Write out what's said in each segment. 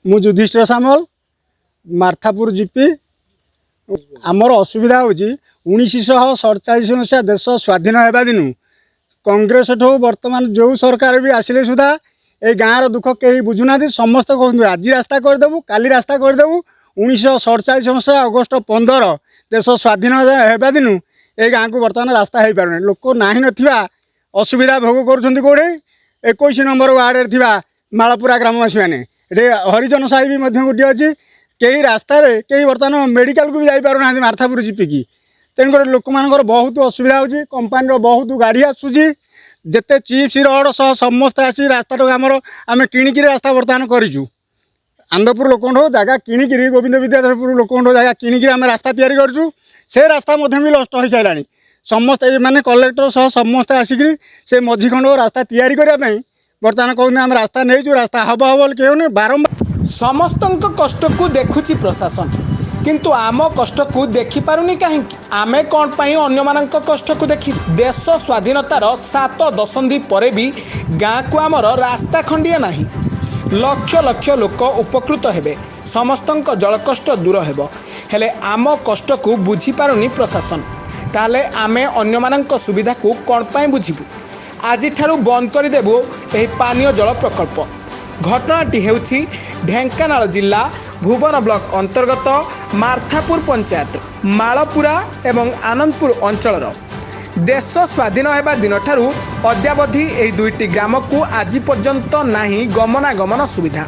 मु युधिष्ठिर सामल मार्थापुर जीपी आमर असुविधा हूँ 1947 मसीहा देश स्वाधीन होगा दिन कांग्रेस ठू बर्तमान जो सरकार भी आसिले सुधा ए गाँव दुख कहीं बुझुना समस्त कहते आज रास्ता करदेबू काली रास्ता करदेबू 1947 मसीहा अगस्ट 15 देश स्वाधीन होगा दिन ए गाँव को बर्तमान रास्ता हो पार लोक ना ना असुविधा भोग कर कौटे 21 नंबर वार्ड थी मालपुरा ग्रामवासी मैंने ये हरिजन साही भी गोटे अच्छी कई रास्तार कई बर्तमान मेडिकल को भी जापर ना मार्थापुर जीपिकी तेणुक लोक मान बहुत असुविधा हो कंपानी बहुत गाड़ी आसूँ जिते चिप्स रड सह समस्त आसी रास्ता आम किणिकी रास्ता बर्तमान करूँ आनंदपुर लोक जगह किणिकी गोविंद विद्याधरपुर लोक जगह किणिकी आम रास्ता तैयारी से रास्ता भी नष्ट हो सारा समस्त माने कलेक्टर सह समस्त आसिक से मझी खंड रास्ता तैयारी करने बर्तमान कहते आम रास्ता नहीं रास्ता हम हम कहूँ बारंबार समस्त कष्ट को देखुची प्रशासन किंतु आम कष्ट को देखि पारुनी कहीं आमे कौन पाई अन्य मानक कष्ट को देखि देश स्वाधीनतार 7 दशंधि परे भी गाँ को आमर रास्ता खंडिया नहीं लक्ष लक्ष लोक उपकृत हेबे समस्त जलकष्ट दूर हेबो हेले आम कष्ट को बुझी पारुनी प्रशासन ताले आमे अन्य मानक सुविधा को कौन पाई बुझिबु आज बंद करदेबु एही पानीय जल प्रकल्प घटनाटी हेउछि ढेंकानाल जिला भुवन ब्लॉक अंतर्गत मार्थापुर पंचायत मालपुरा एवं आनंदपुर अंचल देश स्वाधीन होगा दिन ठारू अद्यावधि एही दुईटी ग्राम को आज पर्यंत नाही गमनागमन सुविधा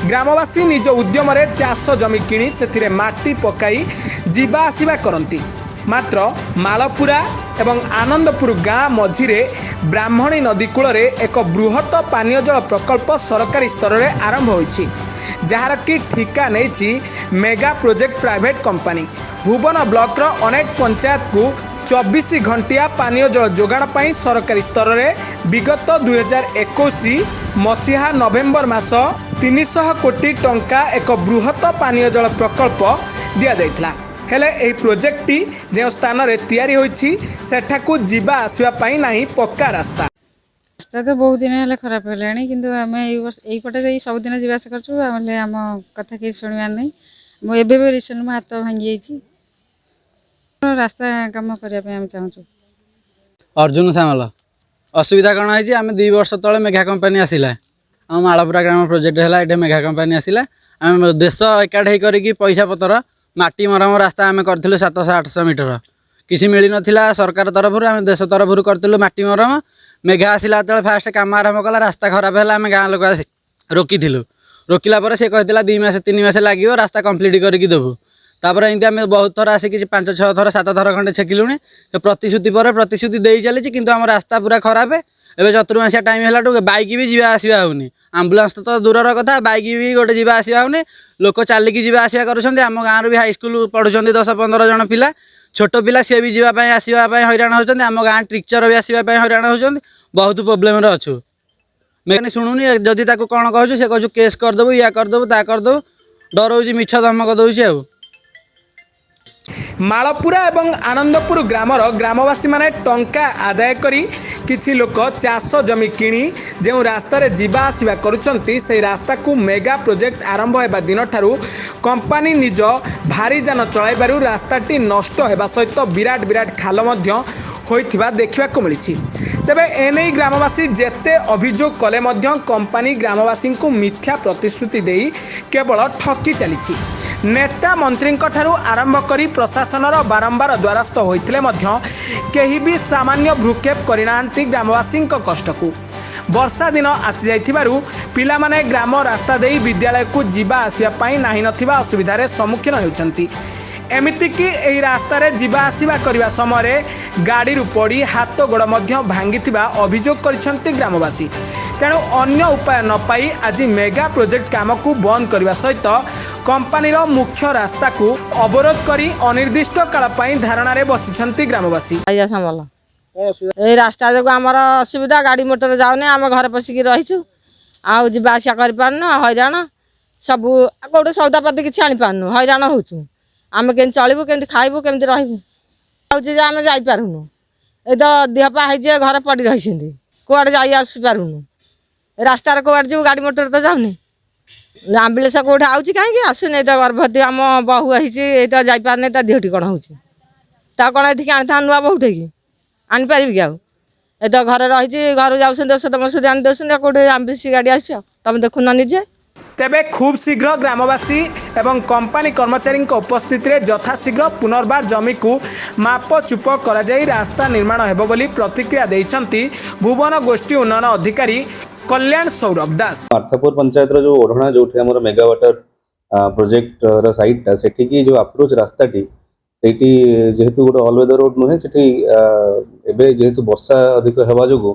ग्रामवासी निज उद्यम चाष जमी किणी से माटी पकाई जीवा आसिबा करती मात्र मालपुरा एवं आनंदपुर गाँ मझिरे ब्राह्मणी नदी कूल एक बृहत पानीय जल प्रकल्प सरकारी स्तर में आरंभ होइछि जार कि ठिका नहीं मेगा प्रोजेक्ट प्राइवेट कंपनी भुवन ब्लॉक अनेक पंचायत को 24 घंटिया पानीय जल जोगाण पाई सरकारी स्तर में विगत 2021 मसीहा नवेम्बर मास 300 कोटी टंका एक बृहत पानीय जल प्रकल्प दिया जाइथिला हेले एही प्रोजेक्टटी जो स्थान रे तैयारी होइछि सेठाकू जीवा आसिबा पाई नाही पक्का रास्ता रास्ता तो बहुत दिन है खराब है कि आम यहीपटे सबुदिन जावास कर आम कथा किसी शुणवार नहीं मुझे रिसेंट मो हाथ भांगी रास्ता कम करने चाहूँ अर्जुन सामल असुविधा कौन है आम 2 वर्ष तले मेघा कंपानी आसला आम मालपुरा ग्राम प्रोजेक्ट है ये मेघा कंपानी आसला आम देश एकाठी करके पैसा पतर माटी मरम रास्ता आम करूँ 700-800 मीटर किसी मिल नाला सरकार तरफ आम देश तरफ करूँ माटी मरम मेघा आसला जो फास्ट कम आरंभ कला रास्ता खराब है आम गाँव लोक रोकी रोकला सी कहला 2 मास 3 मास लगे रास्ता कम्प्लीट करके देवु तापर एमती आम बहुत थर आसिक 5-6 थर 7 थर खंडे छेकिलुणी प्रतिश्रुति पर प्रतिश्रुति दे चली कि आम रास्ता पूरा खराब एवं चतुर्मासिया टाइम है बाइक भी जीवा आसवा होनी आम्बुलांस तो दूर कथा बाइक भी गोटे जीवा आसवा होनी लोक चलिकी जीवा आसवा करुँच आम गाँव भी हाईस्कल पढ़ुं 10-15 जन पिला छोट पिला सी भी जावाई आसवाई हईराण होती आम गाँ टीचर भी आसवाई हईराण होती बहुत प्रोब्लेम अच्छु मैं शुणुनी जदि कौन कहूँ से कहूँ केस करदेबू या करदेबू ता करदेबू डर मिछ धमक दौर मालपुरा एवं आनंदपुर ग्रामर ग्रामवासी माने टंका आदाय करी किछि लोक चाष जमी किणी जो रास्ता रे जीवा आसिबा करुचंती से रास्ता को मेगा प्रोजेक्ट आरंभ होगा दिन ठारू कंपानी निज भारी जान चलाइबारु रास्ताटी नष्ट होगा सहित विराट विराट खाल मध्य होइथिबा देखिबाको मिलिछि तेबे एनै ग्रामवासी जेते अभियोग कले मध्य कंपानी ग्रामवासी को मिथ्या प्रतिश्रुति देई केवल ठकी चलिछि नेता मंत्री ठारू आरंभ करी प्रशासनर बारंबार द्वारस्थ होइथिले मध्य केही भी सामान्य भ्रूक्षेप करिनांती ग्रामवासी कष्ट को वर्षा दिन आसी जाइथिबारु पिला माने ग्राम रास्ता देई विद्यालय को जीवा आसिया पाई नाही नथिबा असुविधारे सम्मुखीन हेउचंती एमिति कि एही रास्ता रे जीवा आसिबा करिवा समय गाड़ी रु पड़ी हाथ गोड़ मध्य भांगिथिबा अभियोग करिसंती ग्रामवासी तेणु अन्य उपाय न पाई आज मेगा प्रोजेक्ट काम को बंद करने सहित कंपानीर मुख्य रास्ता को अवरोध करी अनिर्दिष्ट काल पाई धारणा रे बसिसंती ग्रामवासी ए रास्ता जो आमर असुविधा गाड़ी मोटर जाऊनी आम घर पशिकी रहीचु आउ जीवा आसिया कर पारनु हईराण सब कौटे सौदापाती किसी आनी पारनु हईराण होचु आम के चलू के खाइबू केमती रही आम जापारुनु ये तो देहपा है घर पड़ी रही कौड़े जा आसपारुनु रास्तार कौड़े जीव गाड़ी मोटर तो जाऊनी ଆମ୍ବୁଲାନ୍ସ କେଉଁଠି ଆଉଛି କାହିଁକି ଆସୁନି ତ ଗର୍ଭବତୀ ଆମ ବୋହୂ ହେଇଛି ଏଇଟା ଯାଇପାରୁନି ତା ଦେହଟି କ'ଣ ହେଉଛି ତା କ'ଣ ଏଠିକି ଆଣିଥାନ୍ତି ନୂଆ ବୋହୂଟେ କି ଆଣିପାରିବି କି ଆଉ ଏ ତ ଘରେ ରହିଛି ଘରୁ ଯାଉଛନ୍ତି ଔଷଧ ମଷଧ ଆଣି ଦେଉଛନ୍ତି କେଉଁଠି ଆମ୍ବୁଲାନ୍ସ ଗାଡ଼ି ଆସିଛ ତୁମେ ଦେଖୁନ ନିଜେ। ତେବେ ଖୁବ୍ ଶୀଘ୍ର ଗ୍ରାମବାସୀ ଏବଂ କମ୍ପାନୀ କର୍ମଚାରୀଙ୍କ ଉପସ୍ଥିତିରେ ଯଥାଶୀଘ୍ର ପୁନର୍ବାର ଜମିକୁ ମାପଚୁପ କରାଯାଇ ରାସ୍ତା ନିର୍ମାଣ ହେବ ବୋଲି ପ୍ରତିକ୍ରିୟା ଦେଇଛନ୍ତି ଭୁବନ ଗୋଷ୍ଠୀ ଉନ୍ନୟନ ଅଧିକାରୀ କଲ୍ୟାଣ ସୌରଭ ଦାସ। ମାର୍ଥାପୁର ପଞ୍ଚାୟତର ଯେଉଁ ଓଢ଼ଣା ଯେଉଁଠି ଆମର ମେଗା ୱାଟର ପ୍ରୋଜେକ୍ଟର ସାଇଟ୍ଟା ସେଠିକି ଯେଉଁ ଆପ୍ରୋଚ୍ ରାସ୍ତାଟି ସେଇଠି ଯେହେତୁ ଗୋଟେ ଅଲ୍ ୱେଦର ରୋଡ୍ ନୁହେଁ ସେଠି ଏବେ ଯେହେତୁ ବର୍ଷା ଅଧିକ ହେବା ଯୋଗୁଁ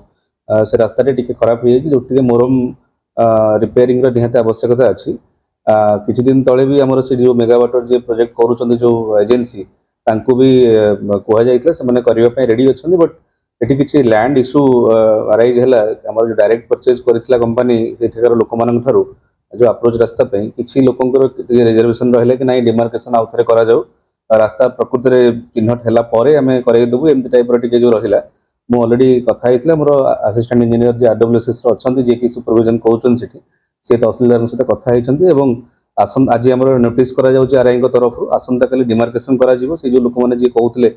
ସେ ରାସ୍ତାଟି ଟିକେ ଖରାପ ହେଇଯାଇଛି ଯୋଉଠି ଟିକେ ମୋରମ ରିପେୟାରିଂର ନିହାତି ଆବଶ୍ୟକତା ଅଛି। କିଛି ଦିନ ତଳେ ବି ଆମର ସେ ଯେଉଁ ମେଗା ୱାଟର ଯେ ପ୍ରୋଜେକ୍ଟ କରୁଛନ୍ତି ଯେଉଁ ଏଜେନ୍ସି ତାଙ୍କୁ ବି କୁହାଯାଇଥିଲା ସେମାନେ କରିବା ପାଇଁ ରେଡି ଅଛନ୍ତି ବଟ୍ ଏଠି କିଛି ଲ୍ୟାଣ୍ଡ ଇସ୍ୟୁ ଆରାଇଜ୍ ହେଲା ଆମର ଯେଉଁ ଡାଇରେକ୍ଟ ପରଚେଜ୍ କରିଥିଲା କମ୍ପାନୀ ସେଠିକାର ଲୋକମାନଙ୍କ ଠାରୁ ଯେଉଁ ଆପ୍ରୋଚ୍ ରାସ୍ତା ପାଇଁ କିଛି ଲୋକଙ୍କର ଟିକେ ରିଜର୍ଭେସନ୍ ରହିଲା କି ନାଇଁ ଡିମାର୍କେସନ୍ ଆଉ ଥରେ କରାଯାଉ ରାସ୍ତା ପ୍ରକୃତରେ ଚିହ୍ନଟ ହେଲା ପରେ ଆମେ କରେଇଦେବୁ ଏମିତି ଟାଇପ୍ର ଟିକେ ଯେଉଁ ରହିଲା ମୁଁ ଅଲରେଡ଼ି କଥା ହେଇଥିଲା ମୋର ଆସିଷ୍ଟାଣ୍ଟ ଇଞ୍ଜିନିୟର ଯିଏ RWSSର ଅଛନ୍ତି ଯିଏକି ସୁପରଭିଜନ୍ କରୁଛନ୍ତି ସେଠି ସେ ତହସିଲଦାରଙ୍କ ସହିତ କଥା ହେଇଛନ୍ତି ଏବଂ ଆଜି ଆମର ନୋଟିସ୍ କରାଯାଉଛି ଆର୍ଆଇଙ୍କ ତରଫରୁ ଆସନ୍ତାକାଲି ଡିମାର୍କେସନ୍ କରାଯିବ ସେ ଯେଉଁ ଲୋକମାନେ ଯିଏ କହୁଥିଲେ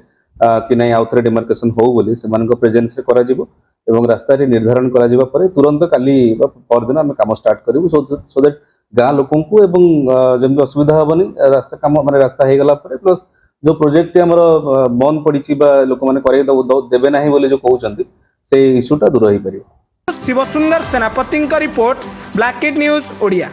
कि नहीं आउ थे डिमार्केसन हो बोली से प्रेजेंस रे करा जिवो एवं रास्ता रे निर्धारण करा जिबा परे तुरंत काली परदिन आम काम स्टार्ट करूँ सो दैट गाँ लोक जमी असुविधा हेनी रास्ता कम माने रास्ता हो गला प्लस जो प्रोजेक्ट आमर बंद पड़ी लोक मैंने देवे ना बोली जो कहते से इश्यूटा दूर हो पार। शिवसुंदर सेनापति रिपोर्ट ब्लैक न्यूज ओडिया।